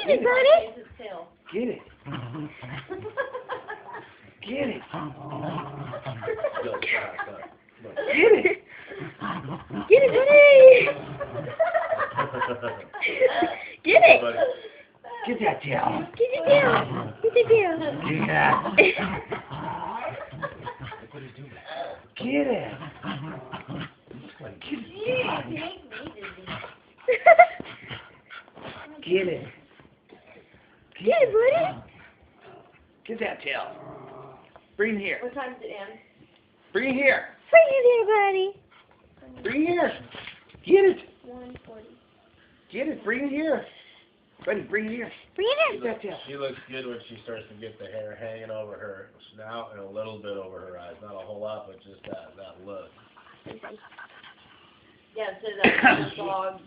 Get it, buddy. Get it. Get it. Get it. Get it, buddy. Get it. Get that tail. Get it down. Get it down. Yeah. Get it. Get it. Get it. Get it, buddy. Get that tail. Bring it here. What time does it end? Bring it here. Bring it here, buddy. Bring it here. Get it. 1:40. Get it. Bring it here. Buddy, bring it here. Bring it here. Get that tail. She looks good when she starts to get the hair hanging over her snout and a little bit over her eyes. Not a whole lot, but just that look. Yeah, it says that dog.